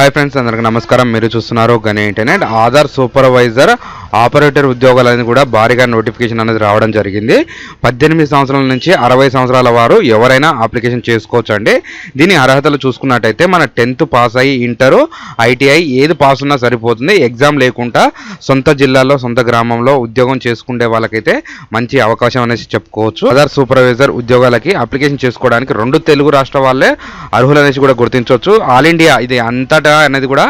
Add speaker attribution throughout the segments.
Speaker 1: Hi friends, అందరికీ నమస్కారం. మీరు చూస్తున్నారు గని ఇంటర్నెట్. ఆధార్ సూపర్వైజర్ ఆపరేటర్ ఉద్యోగాలని కూడా భారీగా నోటిఫికేషన్ అనేది రావడం జరిగింది. 18 సంవత్సరాల నుంచి 60 సంవత్సరాల వారు ఎవరైనా అప్లికేషన్ చేసుకోవచ్చు అండి. దీని అర్హతలు చూసుకున్నట్టయితే మన 10th పాస్ అయ్యి ఇంటరు ఐటీఐ ఏది పాస్ ఉన్నా సరిపోతుంది. ఎగ్జామ్ లేకుండా సొంత జిల్లాలో సొంత గ్రామంలో ఉద్యోగం చేసుకునే వాళ్ళకైతే మంచి అవకాశం అనేసి చెప్పుకోవచ్చు. ఆధార్ సూపర్వైజర్ ఉద్యోగాలకి అప్లికేషన్ చేసుకోవడానికి 2 తెలుగు రాష్ట్ర వాళ్ళే అర్హులు అనేసి కూడా గుర్తించవచ్చు. ఆల్ ఇండియా ఇది అంతటా అనేది కూడా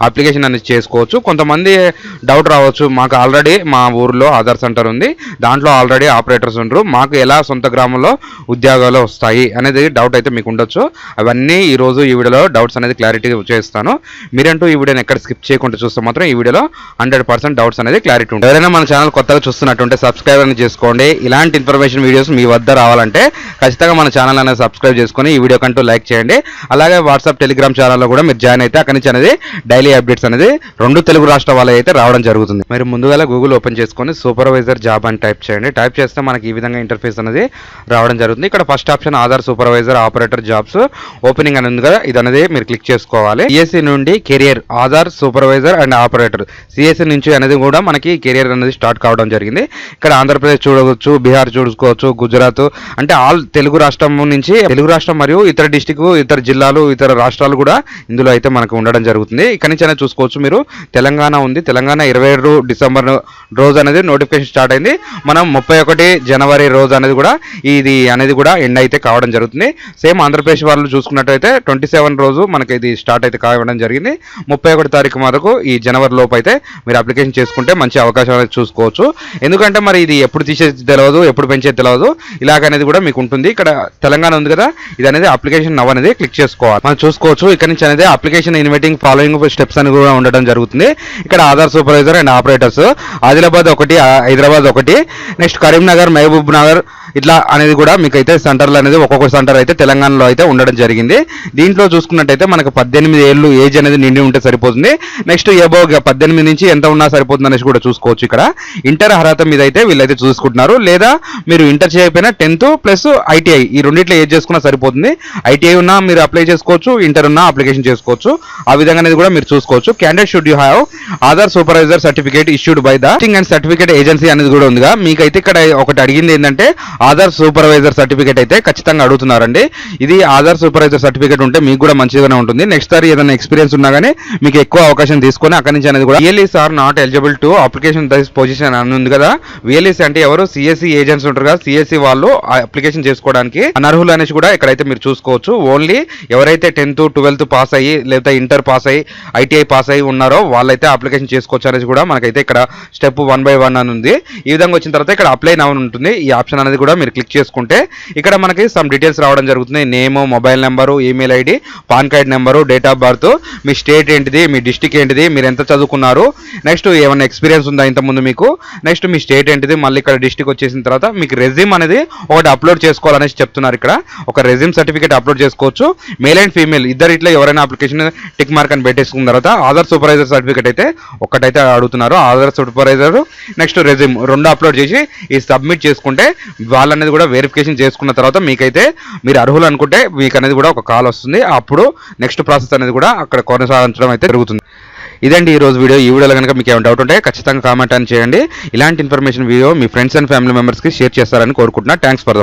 Speaker 1: అప్లికేషన్ అనేది చేసుకోవచ్చు. కొంతమంది డౌట్ రావచ్చు, మాకు ఆల్రెడీ మా ఊర్లో ఆధార్ సెంటర్ ఉంది, దాంట్లో ఆల్రెడీ ఆపరేటర్స్ ఉండరు, మాకు ఎలా సొంత గ్రామంలో ఉద్యోగాలు వస్తాయి అనేది డౌట్ అయితే మీకు ఉండొచ్చు. అవన్నీ ఈరోజు ఈ వీడియోలో డౌట్స్ అనేది క్లారిటీ చేస్తాను. మీరంటూ ఈ వీడియోని ఎక్కడ స్కిప్ చేయకుండా చూస్తే మాత్రం ఈ వీడియోలో 100% డౌట్స్ అనేది క్లారిటీ ఉంటుంది. ఎవరైనా మన ఛానల్ కొత్తగా చూస్తున్నట్టుంటే సబ్స్క్రైబ్ అనేది చేసుకోండి. ఇలాంటి ఇన్ఫర్మేషన్ వీడియోస్ మీ వద్ద రావాలంటే ఖచ్చితంగా మన ఛానల్ అనేది సబ్స్క్రైబ్ చేసుకొని ఈ వీడియో కంటూ లైక్ చేయండి. అలాగే వాట్సాప్ టెలిగ్రామ్ ఛానల్లో కూడా మీరు జాయిన్ అయితే అక్కడి నుంచి అనేది డైలీ అప్డేట్స్ అనేది 2 తెలుగు రాష్ట్ర వాళ్ళు అయితే రావడం జరుగుతుంది. మీరు ముందుగా గూగుల్ ఓపెన్ చేసుకొని సూపర్వైజర్ జాబ్ అని టైప్ చేయండి. టైప్ చేస్తే మనకి ఈ విధంగా ఇంటర్ఫేస్ అనేది రావడం జరుగుతుంది. ఇక్కడ first option Aadhaar supervisor operator jobs opening అని ఉంది కదా, ఇది అనేది మీరు క్లిక్ చేసుకోవాలి. సిఎస్సి నుండి career Aadhaar supervisor and operator CSC నుంచి అనేది కూడా మనకి కెరియర్ అనేది స్టార్ట్ కావడం జరిగింది. ఇక్కడ ఆంధ్రప్రదేశ్ చూడవచ్చు, బీహార్ చూసుకోవచ్చు, గుజరాత్ అంటే ఆల్ తెలుగు రాష్ట్రం నుంచి తెలుగు రాష్ట్రం మరియు ఇతర డిస్టిక్, ఇతర జిల్లాలు, ఇతర రాష్ట్రాలు కూడా ఇందులో అయితే మనకు ఉండడం జరుగుతుంది. ఇక్కడ నుంచి అనేది చూసుకోవచ్చు మీరు. తెలంగాణ ఉంది, తెలంగాణ 27 డిసెంబర్ రోజు అనేది నోటిఫికేషన్ స్టార్ట్ అయింది. మనం 31 జనవరి రోజు అనేది కూడా ఇది అనేది కూడా ఎండ్ అయితే కావడం జరుగుతుంది. సేమ్ ఆంధ్రప్రదేశ్ వాళ్ళు చూసుకున్నట్టయితే 27 రోజు మనకి ఇది స్టార్ట్ అయితే కావడం జరిగింది. 31 తారీఖు వరకు ఈ జనవరి లోపు అయితే మీరు అప్లికేషన్ చేసుకుంటే మంచి అవకాశం అనేది చూసుకోవచ్చు. ఎందుకంటే మరి ఇది ఎప్పుడు తీసేది తెలియదు, ఎప్పుడు పెంచేది తెలియదు, ఇలాగనేది కూడా మీకు ఉంటుంది. ఇక్కడ తెలంగాణ ఉంది కదా, ఇది అనేది అప్లికేషన్ నవ్ అనేది క్లిక్ చేసుకోవాలి. మనం చూసుకోవచ్చు ఇక్కడ నుంచి అనేది అప్లికేషన్ ఇన్వైటింగ్ ఫాలోయింగ్ స్టెప్స్ అని కూడా ఉండడం జరుగుతుంది. ఇక్కడ Aadhaar supervisor and operators Adilabad 1, Hyderabad 1, next Karimnagar, Mahabubnagar ఇట్లా అనేది కూడా మీకు అయితే సెంటర్లు అనేది ఒక్కొక్క సెంటర్ అయితే తెలంగాణలో అయితే ఉండడం జరిగింది. దీంట్లో చూసుకున్నట్టయితే మనకు 18 ఏళ్ళు ఏజ్ అనేది నిండి ఉంటే సరిపోతుంది. నెక్స్ట్ ఎబోవ్ 18 నుంచి ఎంత ఉన్నా సరిపోతుంది అనేసి కూడా చూసుకోవచ్చు. ఇక్కడ ఇంటర్ అర్హత మీద అయితే వీళ్ళైతే చూసుకుంటున్నారు. లేదా మీరు ఇంటర్ చేయకపోయినా 10th ప్లస్ ఐటీఐ ఈ రెండిట్లో ఏజ్ చేసుకున్నా సరిపోతుంది. ఐటీఐ ఉన్నా మీరు అప్లై చేసుకోవచ్చు, ఇంటర్ ఉన్నా అప్లికేషన్ చేసుకోవచ్చు. ఆ విధంగా అనేది కూడా మీరు చూసుకోవచ్చు. Candidate should you have Aadhaar supervisor certificate issued by the and certificate agency అనేది కూడా ఉందిగా. మీకైతే ఇక్కడ ఒకటి అడిగింది ఏంటంటే ఆధార్ సూపర్వైజర్ సర్టిఫికేట్ అయితే ఖచ్చితంగా అడుగుతున్నారండి. ఇది ఆధార్ సూపర్వైజర్ సర్టిఫికేట్ ఉంటే మీకు కూడా మంచిగానే ఉంటుంది. నెక్స్ట్ సారి ఏదైనా ఎక్స్పీరియన్స్ ఉన్నా కానీ మీకు ఎక్కువ అవకాశం తీసుకొని అక్కడి నుంచి అనేది కూడా VLEs are not eligible to application this position అని ఉంది కదా. విఎల్ఈస్ అంటే ఎవరు? సిఎస్సి ఏజెంట్స్ ఉంటారు కదా, సిఎస్సి వాళ్ళు అప్లికేషన్ చేసుకోవడానికి అనర్హులు అనేసి కూడా ఇక్కడైతే మీరు చూసుకోవచ్చు. ఓన్లీ ఎవరైతే 10th 12th పాస్ అయ్యి లేదా ఇంటర్ పాస్ అయ్యి ఐటీఐ పాస్ అయ్యి ఉన్నారో వాళ్ళైతే అప్లికేషన్ చేసుకోవచ్చు అనేసి కూడా మనకైతే ఇక్కడ స్టెప్ 1 by 1 అని ఉంది. ఈ విధంగా వచ్చిన తర్వాత ఇక్కడ అప్లై నౌ ఉంటుంది. ఈ ఆప్షన్ అనేది కూడా మీరు క్లిక్ చేసుకుంటే ఇక్కడ మనకి సమ్ డీటెయిల్స్ రావడం జరుగుతుంది. Name, mobile number, email ID, pan card number, date of birth, me state ఏంటిది, మీ డిస్టిక్ ఏంటిది, మీరు ఎంత చదువుకున్నారు, నెక్స్ట్ ఏమైనా ఎక్స్పీరియన్స్ ఉందా ఇంతకుముందు మీకు, నెక్స్ట్ మీ స్టేట్ ఏంటిది, మళ్ళీ ఇక్కడ డిస్టిక్ వచ్చేసిన తర్వాత మీకు రెజ్యూమ్ అనేది ఒకటి అప్లోడ్ చేసుకోవాలనేసి చెప్తున్నారు. ఇక్కడ ఒక రెజ్యూమ్ సర్టిఫికేట్ అప్లోడ్ చేసుకోవచ్చు. మేల్ అండ్ ఫీమేల్ ఇద్దరు ఇట్లా ఎవరైనా అప్లికేషన్ టిక్ మార్క్ అని పెట్టేసుకున్న తర్వాత ఆధార్ సూపర్వైజర్ సర్టిఫికేట్ అయితే ఒకటైతే అడుగుతున్నారు. Aadhaar supervisor next resume 2 upload చేసి ఈ సబ్మిట్ చేసుకుంటే వాళ్ళనేది కూడా వెరిఫికేషన్ చేసుకున్న తర్వాత మీకైతే మీరు అర్హులు అనుకుంటే మీకు అనేది కూడా ఒక కాల్ వస్తుంది. అప్పుడు నెక్స్ట్ ప్రాసెస్ అనేది కూడా అక్కడ కొనసాగించడం అయితే జరుగుతుంది. ఇదండి ఈరోజు వీడియో. ఈ వీడియోలో కనుక మీకు ఏమైనా డౌట్ ఉంటే ఖచ్చితంగా కామెంట్ అని చేయండి. ఇలాంటి information video me friends and family మెంబర్స్కి షేర్ చేస్తారని కోరుకుంటున్నా. Thanks for the